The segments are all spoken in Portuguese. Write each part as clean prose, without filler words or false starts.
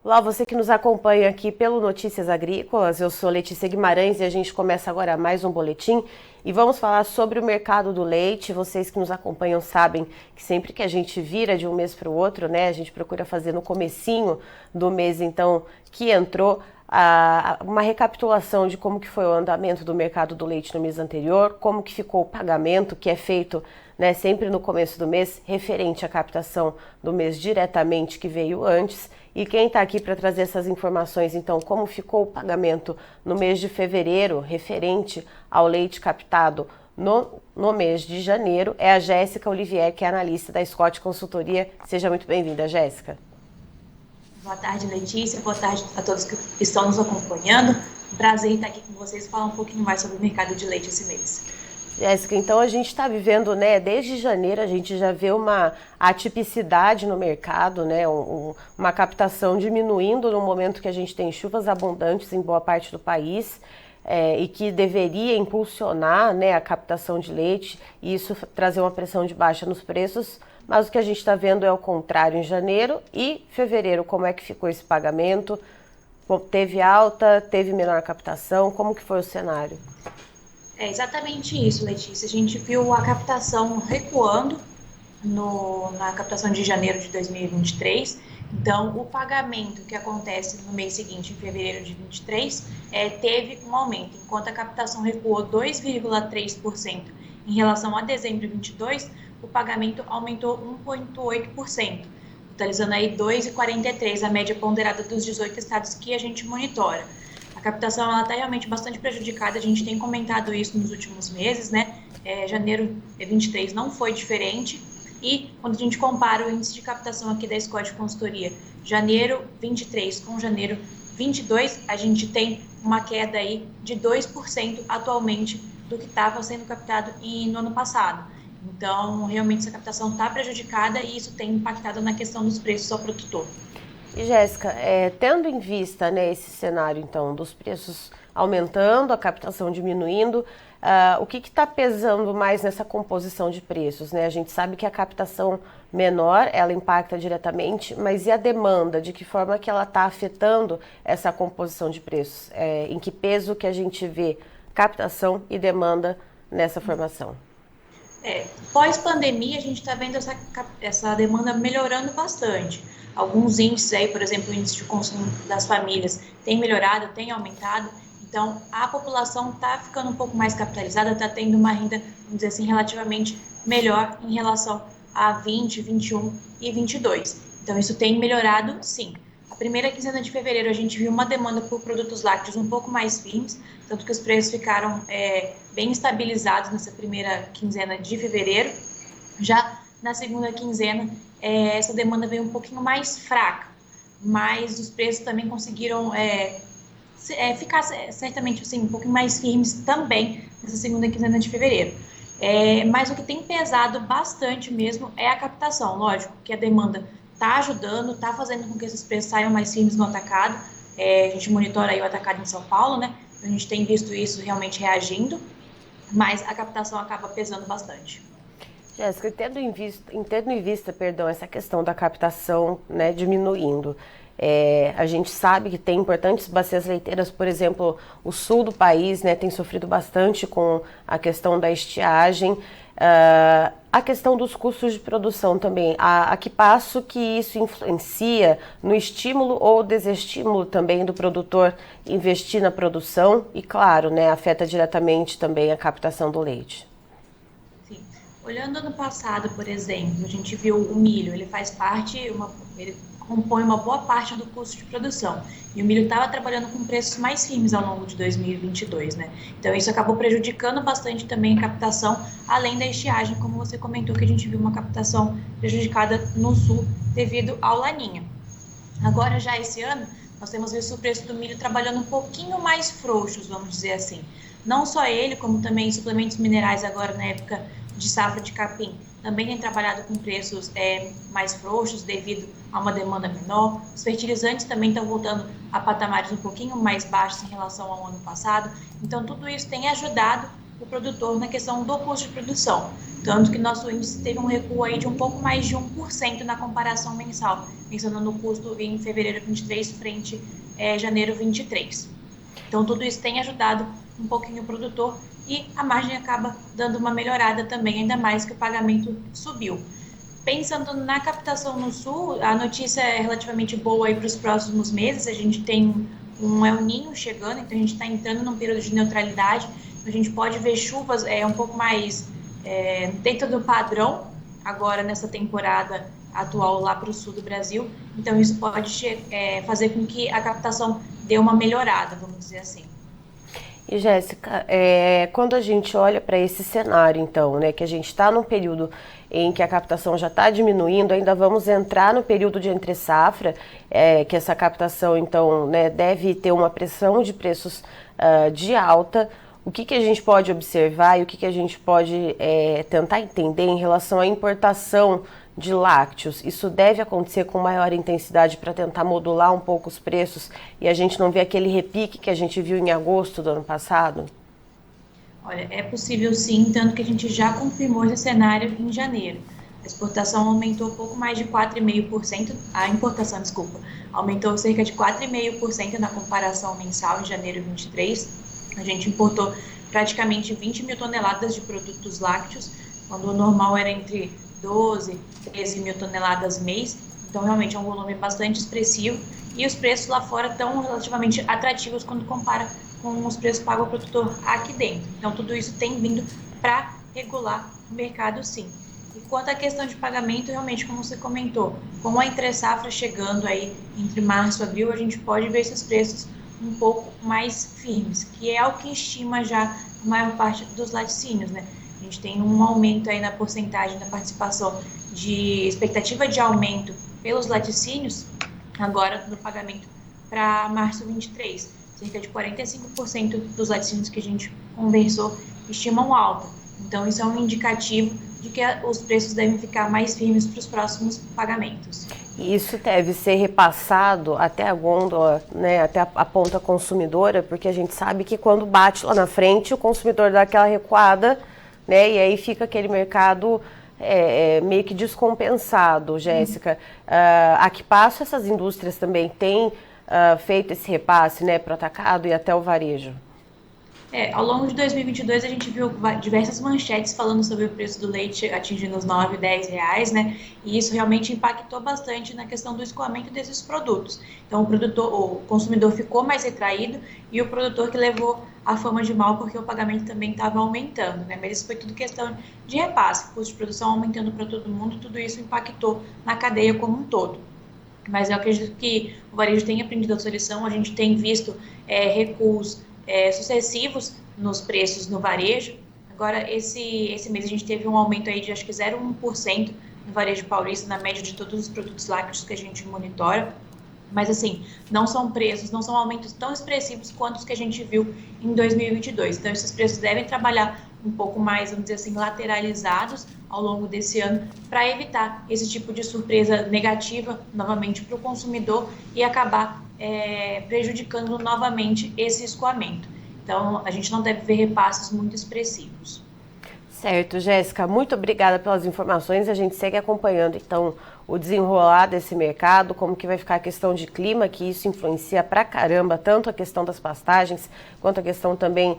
Olá, você que nos acompanha aqui pelo Notícias Agrícolas, eu sou Letícia Guimarães e a gente começa agora mais um boletim e vamos falar sobre o mercado do leite. Vocês que nos acompanham sabem que sempre que a gente vira de um mês para o outro, né, a gente procura fazer no comecinho do mês, então, que entrou, uma recapitulação de como que foi o andamento do mercado do leite no mês anterior, como que ficou o pagamento que é feito, né, sempre no começo do mês, referente à captação do mês diretamente que veio antes. E quem está aqui para trazer essas informações, então, como ficou o pagamento no mês de fevereiro, referente ao leite captado no mês de janeiro, é a Jéssica Olivier, que é analista da Scott Consultoria. Seja muito bem-vinda, Jéssica. Boa tarde, Letícia. Boa tarde a todos que estão nos acompanhando. Um prazer estar aqui com vocês e falar um pouquinho mais sobre o mercado de leite esse mês. Jéssica, então a gente está vivendo, né, desde janeiro a gente já vê uma atipicidade no mercado, né, uma captação diminuindo no momento que a gente tem chuvas abundantes em boa parte do país e que deveria impulsionar, né, a captação de leite e isso trazer uma pressão de baixa nos preços, mas o que a gente está vendo é o contrário em janeiro e fevereiro. Como é que ficou esse pagamento? Teve alta, teve menor captação, como que foi o cenário? É exatamente isso, Letícia. A gente viu a captação recuando na captação de janeiro de 2023. Então, o pagamento que acontece no mês seguinte, em fevereiro de 2023, teve um aumento. Enquanto a captação recuou 2,3% em relação a dezembro de 2022, o pagamento aumentou 1,8%, totalizando aí 2,43%, a média ponderada dos 18 estados que a gente monitora. A captação está realmente bastante prejudicada, a gente tem comentado isso nos últimos meses, né? Janeiro de 23 não foi diferente. E quando a gente compara o índice de captação aqui da Scott Consultoria, janeiro 23 com janeiro 22, a gente tem uma queda aí de 2% atualmente do que estava sendo captado no ano passado. Então, realmente essa captação está prejudicada e isso tem impactado na questão dos preços ao produtor. E Jéssica, tendo em vista, né, esse cenário então dos preços aumentando, a captação diminuindo, o que está pesando mais nessa composição de preços, né? A gente sabe que a captação menor, ela impacta diretamente, mas e a demanda? De que forma que ela está afetando essa composição de preços? Em que peso que a gente vê captação e demanda nessa formação? Pós-pandemia, a gente está vendo essa demanda melhorando bastante. Alguns índices aí, por exemplo, o índice de consumo das famílias tem melhorado, tem aumentado. Então, a população está ficando um pouco mais capitalizada, está tendo uma renda, vamos dizer assim, relativamente melhor em relação a 20, 21 e 22. Então, isso tem melhorado, sim. A primeira quinzena de fevereiro, a gente viu uma demanda por produtos lácteos um pouco mais firmes, tanto que os preços ficaram bem estabilizados nessa primeira quinzena de fevereiro. Já na segunda quinzena, essa demanda veio um pouquinho mais fraca, mas os preços também conseguiram ficar certamente assim, um pouquinho mais firmes também nessa segunda quinzena de fevereiro. Mas o que tem pesado bastante mesmo é a captação. Lógico que a demanda está ajudando, está fazendo com que esses preços saiam mais firmes no atacado. A gente monitora aí o atacado em São Paulo, né? A gente tem visto isso realmente reagindo, mas a captação acaba pesando bastante. Jéssica, tendo em vista, essa questão da captação, né, diminuindo, a gente sabe que tem importantes bacias leiteiras, por exemplo, o sul do país, né, tem sofrido bastante com a questão da estiagem, a questão dos custos de produção também, a que passo que isso influencia no estímulo ou desestímulo também do produtor investir na produção e, claro, né, afeta diretamente também a captação do leite. Olhando ano passado, por exemplo, a gente viu o milho, ele compõe uma boa parte do custo de produção. E o milho estava trabalhando com preços mais firmes ao longo de 2022, né? Então isso acabou prejudicando bastante também a captação, além da estiagem, como você comentou, que a gente viu uma captação prejudicada no sul devido ao Laninha. Agora, já esse ano, nós temos visto o preço do milho trabalhando um pouquinho mais frouxos, vamos dizer assim. Não só ele, como também suplementos minerais agora na época de safra de capim, também tem trabalhado com preços mais frouxos devido a uma demanda menor. Os fertilizantes também estão voltando a patamares um pouquinho mais baixos em relação ao ano passado. Então, tudo isso tem ajudado o produtor na questão do custo de produção. Tanto que nosso índice teve um recuo aí de um pouco mais de 1% na comparação mensal, pensando no custo em fevereiro 23 frente a janeiro 23. Então, tudo isso tem ajudado um pouquinho o produtor e a margem acaba dando uma melhorada também, ainda mais que o pagamento subiu. Pensando na captação no Sul, a notícia é relativamente boa para os próximos meses. A gente tem um El Niño chegando, então a gente está entrando num período de neutralidade. A gente pode ver chuvas um pouco mais dentro do padrão agora nessa temporada atual lá para o sul do Brasil. Então isso pode fazer com que a captação dê uma melhorada, vamos dizer assim. E Jéssica, quando a gente olha para esse cenário, então, né, que a gente está num período em que a captação já está diminuindo, ainda vamos entrar no período de entre-safra, que essa captação, então, né, deve ter uma pressão de preços de alta. O que a gente pode observar e o que a gente pode tentar entender em relação à importação de lácteos? Isso deve acontecer com maior intensidade para tentar modular um pouco os preços e a gente não ver aquele repique que a gente viu em agosto do ano passado? Olha, é possível sim, tanto que a gente já confirmou esse cenário em janeiro. A exportação aumentou pouco mais de 4,5%, a importação, desculpa, aumentou cerca de 4,5% na comparação mensal em janeiro 23. A gente importou praticamente 20 mil toneladas de produtos lácteos, quando o normal era entre 12, 13 mil toneladas mês. Então, realmente é um volume bastante expressivo. E os preços lá fora estão relativamente atrativos quando compara com os preços pagos ao produtor aqui dentro. Então, tudo isso tem vindo para regular o mercado, sim. E quanto à questão de pagamento, realmente, como você comentou, com a entre-safra chegando aí entre março e abril, a gente pode ver esses preços um pouco mais firmes, que é o que estima já a maior parte dos laticínios, né? A gente tem um aumento aí na porcentagem da participação de expectativa de aumento pelos laticínios, agora no pagamento para março 23. Cerca de 45% dos laticínios que a gente conversou estimam alta. Então, isso é um indicativo de que os preços devem ficar mais firmes para os próximos pagamentos. E isso deve ser repassado até a gôndola, né, até a ponta consumidora, porque a gente sabe que quando bate lá na frente, o consumidor dá aquela recuada, né, e aí fica aquele mercado meio que descompensado, Jéssica. A que passo essas indústrias também têm feito esse repasse, né, para o atacado e até o varejo? Ao longo de 2022 a gente viu diversas manchetes falando sobre o preço do leite atingindo os 9, 10 reais, né? E isso realmente impactou bastante na questão do escoamento desses produtos. Então o consumidor ficou mais retraído e o produtor que levou a fama de mal porque o pagamento também estava aumentando, né? Mas isso foi tudo questão de repasse, custo de produção aumentando para todo mundo, tudo isso impactou na cadeia como um todo. Mas eu acredito que o varejo tem aprendido a sua lição, a gente tem visto recuos sucessivos nos preços no varejo. Agora, esse mês a gente teve um aumento aí de acho que 0,1% no varejo paulista, na média de todos os produtos lácteos que a gente monitora. Mas, assim, não são preços, não são aumentos tão expressivos quanto os que a gente viu em 2022. Então, esses preços devem trabalhar um pouco mais, vamos dizer assim, lateralizados ao longo desse ano para evitar esse tipo de surpresa negativa novamente para o consumidor e acabar prejudicando novamente esse escoamento. Então, a gente não deve ver repasses muito expressivos. Certo, Jéssica, muito obrigada pelas informações. A gente segue acompanhando, então, o desenrolar desse mercado, como que vai ficar a questão de clima, que isso influencia pra caramba, tanto a questão das pastagens, quanto a questão também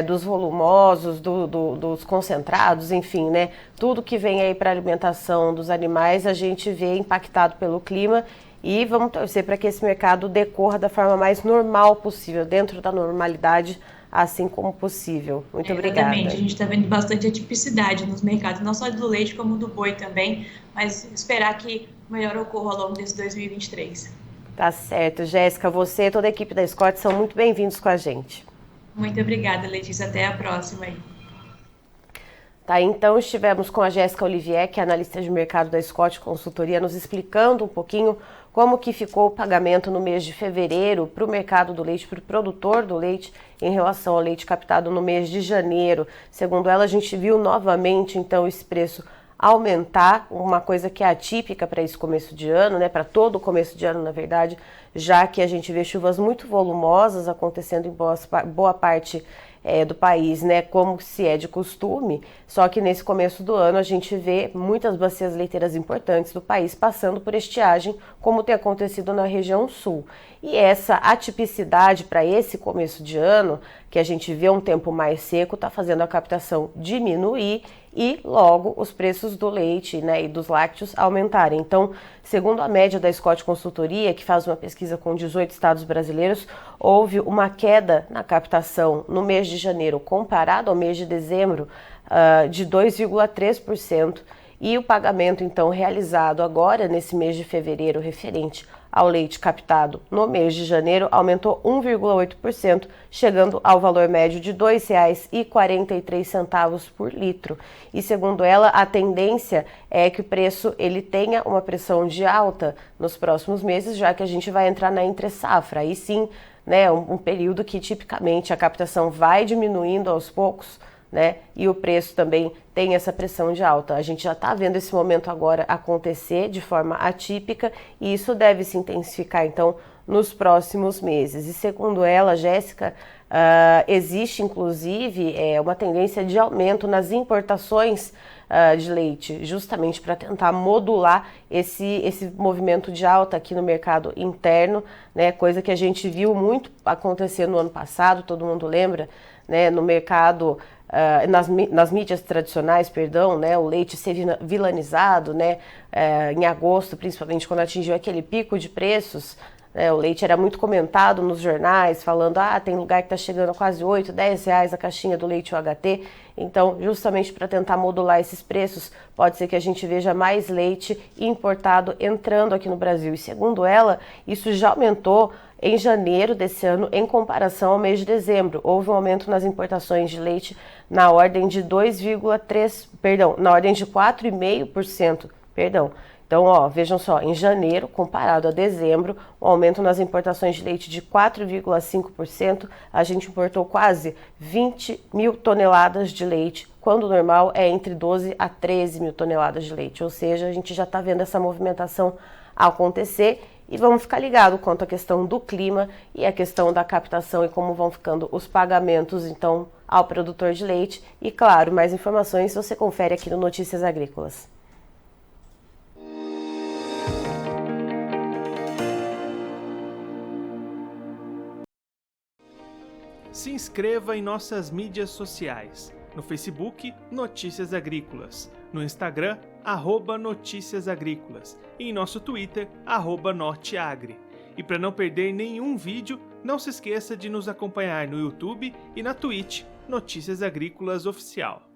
dos volumosos, dos concentrados, enfim, né? Tudo que vem aí para alimentação dos animais, a gente vê impactado pelo clima. E vamos torcer para que esse mercado decorra da forma mais normal possível, dentro da normalidade, assim como possível. Muito obrigada. Exatamente, a gente está vendo bastante atipicidade nos mercados, não só do leite como do boi também, mas esperar que o melhor ocorra ao longo desse 2023. Tá certo, Jéssica, você e toda a equipe da Scott são muito bem-vindos com a gente. Muito obrigada, Letícia, até a próxima aí. Tá, então estivemos com a Jéssica Olivier, que é analista de mercado da Scott Consultoria, nos explicando um pouquinho como que ficou o pagamento no mês de fevereiro para o mercado do leite, para o produtor do leite, em relação ao leite captado no mês de janeiro. Segundo ela, a gente viu novamente, então, esse preço aumentar, uma coisa que é atípica para esse começo de ano, né, para todo o começo de ano, na verdade, já que a gente vê chuvas muito volumosas acontecendo em boa parte do país, né, como se é de costume, só que nesse começo do ano a gente vê muitas bacias leiteiras importantes do país passando por estiagem, como tem acontecido na região sul. E essa atipicidade para esse começo de ano, que a gente vê um tempo mais seco, está fazendo a captação diminuir e logo os preços do leite, né, e dos lácteos aumentarem. Então, segundo a média da Scott Consultoria, que faz uma pesquisa com 18 estados brasileiros, houve uma queda na captação no mês de janeiro comparado ao mês de dezembro de 2,3%. E o pagamento, então, realizado agora nesse mês de fevereiro referente ao leite captado no mês de janeiro aumentou 1,8%, chegando ao valor médio de R$ 2,43 por litro. E segundo ela, a tendência é que o preço ele tenha uma pressão de alta nos próximos meses, já que a gente vai entrar na entre-safra. Aí sim, né, um período que tipicamente a captação vai diminuindo aos poucos, né? E o preço também tem essa pressão de alta. A gente já está vendo esse momento agora acontecer de forma atípica e isso deve se intensificar, então, nos próximos meses. E segundo ela, Jéssica, existe inclusive uma tendência de aumento nas importações de leite, justamente para tentar modular esse movimento de alta aqui no mercado interno, né? Coisa que a gente viu muito acontecer no ano passado, todo mundo lembra, né? No mercado, nas mídias tradicionais, perdão, né? O leite ser vilanizado, né? Em agosto, principalmente quando atingiu aquele pico de preços. O leite era muito comentado nos jornais, falando, tem lugar que está chegando a quase 8, 10 reais a caixinha do leite UHT. Então, justamente para tentar modular esses preços, pode ser que a gente veja mais leite importado entrando aqui no Brasil. E segundo ela, isso já aumentou em janeiro desse ano em comparação ao mês de dezembro. Houve um aumento nas importações de leite na ordem de 4,5%. Então, vejam só, em janeiro, comparado a dezembro, um aumento nas importações de leite de 4,5%, a gente importou quase 20 mil toneladas de leite, quando o normal é entre 12 a 13 mil toneladas de leite, ou seja, a gente já está vendo essa movimentação acontecer e vamos ficar ligados quanto à questão do clima e a questão da captação e como vão ficando os pagamentos, então, ao produtor de leite. E, claro, mais informações você confere aqui no Notícias Agrícolas. Se inscreva em nossas mídias sociais. No Facebook, Notícias Agrícolas. No Instagram, @Notícias Agrícolas. E em nosso Twitter, @Norteagri. E para não perder nenhum vídeo, não se esqueça de nos acompanhar no YouTube e na Twitch, Notícias Agrícolas Oficial.